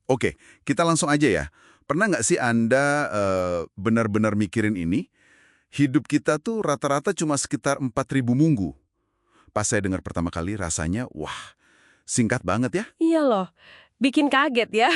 Oke, kita langsung aja ya. Pernah nggak sih Anda benar-benar mikirin ini? Hidup kita tuh rata-rata cuma sekitar 4.000 munggu. Pas saya dengar pertama kali rasanya, wah, singkat banget ya. Iya loh, bikin kaget ya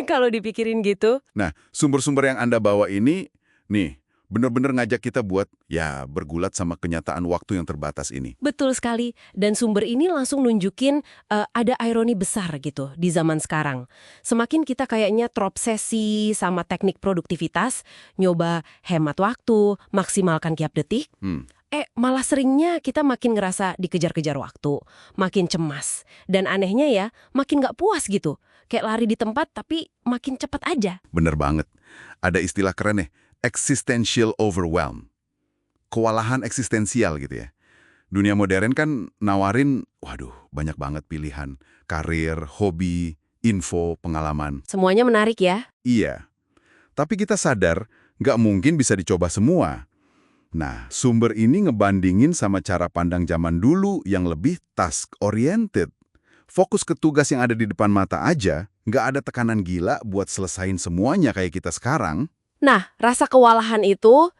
kalau dipikirin gitu. Nah, sumber-sumber yang Anda bawa ini, nih, benar-benar ngajak kita buat, ya, bergulat sama kenyataan waktu yang terbatas ini. Betul sekali, dan sumber ini langsung nunjukin ada ironi besar gitu di zaman sekarang. Semakin kita kayaknya terobsesi sama teknik produktivitas, nyoba hemat waktu, maksimalkan tiap detik, Hmm, malah seringnya kita makin ngerasa dikejar-kejar waktu, makin cemas. Dan anehnya ya, makin nggak puas gitu. Kayak lari di tempat tapi makin cepat aja. bener banget. Ada istilah keren nih, existential overwhelm. Kewalahan eksistensial gitu ya. Dunia modern kan nawarin, waduh, banyak banget pilihan. Karir, hobi, info, pengalaman. Semuanya menarik ya. Iya, tapi kita sadar nggak mungkin bisa dicoba semua. Nah, sumber ini ngebandingin sama cara pandang zaman dulu yang lebih task-oriented. Fokus ke tugas yang ada di depan mata aja, nggak ada tekanan gila buat selesain semuanya kayak kita sekarang. Nah, rasa kewalahan itu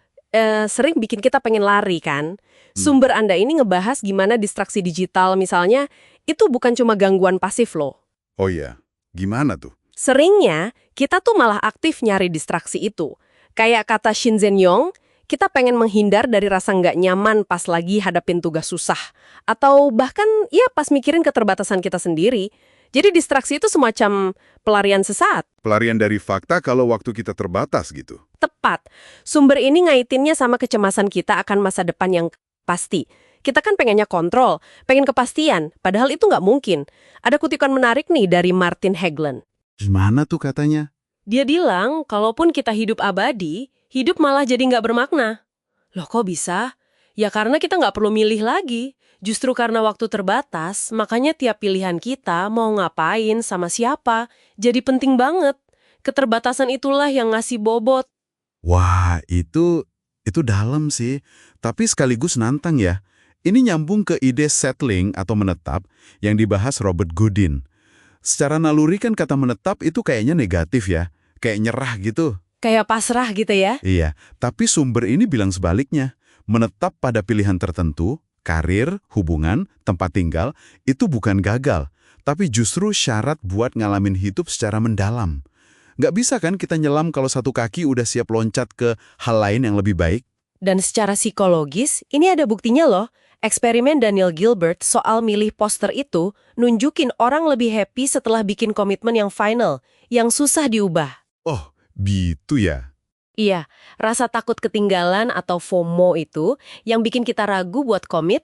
sering bikin kita pengen lari kan. Hmm. Sumber Anda ini ngebahas gimana distraksi digital misalnya, itu bukan cuma gangguan pasif loh. Oh iya, gimana tuh? Seringnya, kita tuh malah aktif nyari distraksi itu. Kayak kata Shinzen Yong, kita pengen menghindar dari rasa nggak nyaman pas lagi hadapin tugas susah. Atau bahkan ya pas mikirin keterbatasan kita sendiri. Jadi distraksi itu semacam pelarian sesaat. Pelarian dari fakta kalau waktu kita terbatas gitu. Tepat. Sumber ini ngaitinnya sama kecemasan kita akan masa depan yang pasti. Kita kan pengennya kontrol, pengen kepastian, padahal itu nggak mungkin. Ada kutipan menarik nih dari Martin Hegland. Gimana tuh katanya? Dia bilang, kalaupun kita hidup abadi, hidup malah jadi nggak bermakna. Loh kok bisa? Ya karena kita nggak perlu milih lagi. Justru karena waktu terbatas, makanya tiap pilihan kita mau ngapain sama siapa, jadi penting banget. Keterbatasan itulah yang ngasih bobot. Wah, itu dalam sih, tapi sekaligus nantang ya. Ini nyambung ke ide settling atau menetap yang dibahas Robert Goodin. Secara naluri kan kata menetap itu kayaknya negatif ya, kayak nyerah gitu. Kayak pasrah gitu ya. Iya, tapi sumber ini bilang sebaliknya. Menetap pada pilihan tertentu, karir, hubungan, tempat tinggal, itu bukan gagal, tapi justru syarat buat ngalamin hidup secara mendalam. Nggak bisa kan kita nyelam kalau satu kaki udah siap loncat ke hal lain yang lebih baik? Dan secara psikologis, ini ada buktinya loh. Eksperimen Daniel Gilbert soal milih poster itu nunjukin orang lebih happy setelah bikin komitmen yang final, yang susah diubah. Oh, gitu ya. Iya, rasa takut ketinggalan atau FOMO itu yang bikin kita ragu buat komit,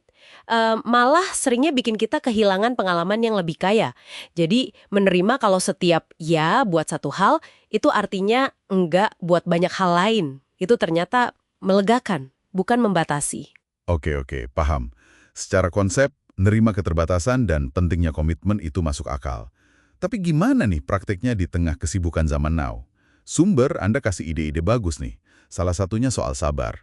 malah seringnya bikin kita kehilangan pengalaman yang lebih kaya. Jadi, menerima kalau setiap ya buat satu hal, itu artinya enggak buat banyak hal lain. Itu ternyata melegakan, bukan membatasi. Oke, paham. Secara konsep, nerima keterbatasan dan pentingnya komitmen itu masuk akal. Tapi gimana nih prakteknya di tengah kesibukan zaman now? Sumber Anda kasih ide-ide bagus nih. Salah satunya soal sabar.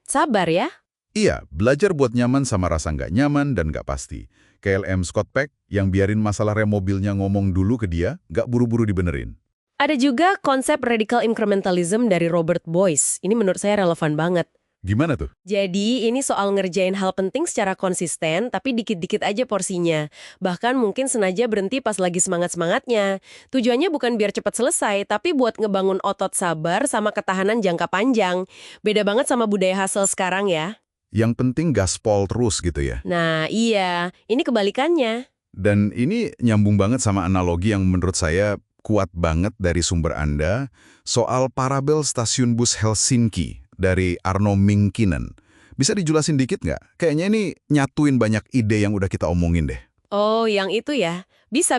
Sabar ya. Iya, belajar buat nyaman sama rasa nggak nyaman dan nggak pasti. KLM Scott Peck yang biarin masalah rem mobilnya ngomong dulu ke dia, nggak buru-buru dibenerin. Ada juga konsep radical incrementalism dari Robert Boyce. Ini menurut saya relevan banget. Gimana tuh? Jadi, ini soal ngerjain hal penting secara konsisten, tapi dikit-dikit aja porsinya. Bahkan mungkin sengaja berhenti pas lagi semangat-semangatnya. Tujuannya bukan biar cepat selesai, tapi buat ngebangun otot sabar sama ketahanan jangka panjang. Beda banget sama budaya hustle sekarang ya. Yang penting gaspol terus gitu ya. Nah, iya. Ini kebalikannya. Dan ini nyambung banget sama analogi yang menurut saya kuat banget dari sumber Anda soal parabel stasiun bus Helsinki dari Arno Minkinen. Bisa dijelasin dikit nggak? Kayaknya ini nyatuin banyak ide yang udah kita omongin deh. Oh, yang itu ya? Bisa.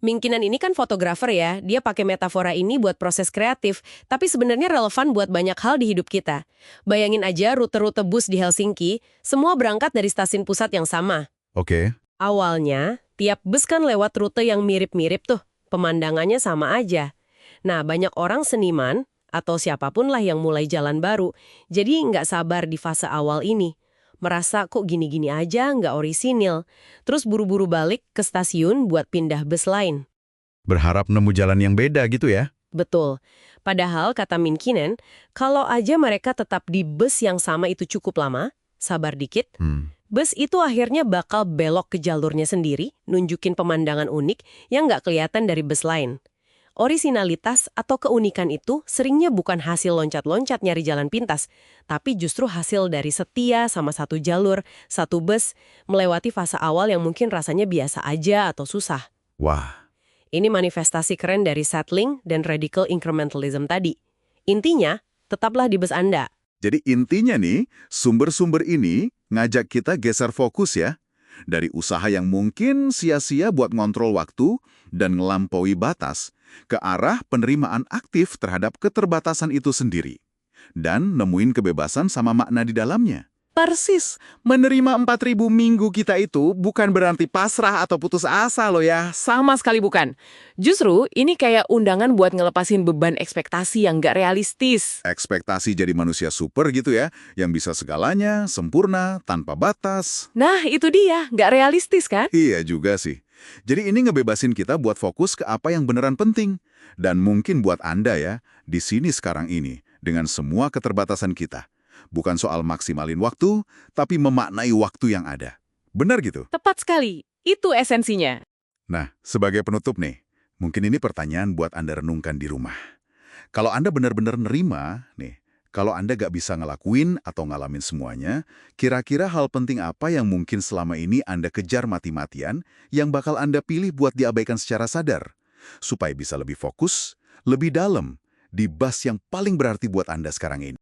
Mingkinan ini kan fotografer ya, dia pakai metafora ini buat proses kreatif, tapi sebenarnya relevan buat banyak hal di hidup kita. Bayangin aja rute-rute bus di Helsinki, semua berangkat dari stasiun pusat yang sama. Oke. Awalnya, tiap bus kan lewat rute yang mirip-mirip tuh, pemandangannya sama aja. Nah, banyak orang seniman, atau siapapun lah yang mulai jalan baru, jadi nggak sabar di fase awal ini. Merasa kok gini-gini aja nggak orisinil. Terus buru-buru balik ke stasiun buat pindah bus lain. Berharap nemu jalan yang beda gitu ya? Betul. Padahal, kata Minkinen, kalau aja mereka tetap di bus yang sama itu cukup lama, sabar dikit, bus itu akhirnya bakal belok ke jalurnya sendiri, nunjukin pemandangan unik yang nggak kelihatan dari bus lain. Orisinalitas atau keunikan itu seringnya bukan hasil loncat-loncat nyari jalan pintas, tapi justru hasil dari setia sama satu jalur, satu bus, melewati fase awal yang mungkin rasanya biasa aja atau susah. Wah, Ini manifestasi keren dari settling dan radical incrementalism tadi. Intinya, tetaplah di bus Anda. jadi intinya nih, sumber-sumber ini ngajak kita geser fokus ya. Dari usaha yang mungkin sia-sia buat ngontrol waktu dan ngelampaui batas, ke arah penerimaan aktif terhadap keterbatasan itu sendiri. Dan nemuin kebebasan sama makna di dalamnya. Persis, menerima 4.000 minggu kita itu bukan berarti pasrah atau putus asa loh ya. Sama sekali bukan. Justru ini kayak undangan buat ngelepasin beban ekspektasi yang nggak realistis. Ekspektasi jadi manusia super gitu ya, yang bisa segalanya, sempurna, tanpa batas. Nah, itu dia. Nggak realistis kan? Iya juga sih. Jadi ini ngebebasin kita buat fokus ke apa yang beneran penting. Dan mungkin buat Anda ya, di sini sekarang ini, dengan semua keterbatasan kita. Bukan soal maksimalin waktu, tapi memaknai waktu yang ada. Benar gitu? Tepat sekali. Itu esensinya. Nah, sebagai penutup nih, mungkin ini pertanyaan buat Anda renungkan di rumah. Kalau Anda benar-benar nerima, nih, kalau Anda gak bisa ngelakuin atau ngalamin semuanya, kira-kira hal penting apa yang mungkin selama ini Anda kejar mati-matian, yang bakal Anda pilih buat diabaikan secara sadar? Supaya bisa lebih fokus, lebih dalam, di bas yang paling berarti buat Anda sekarang ini.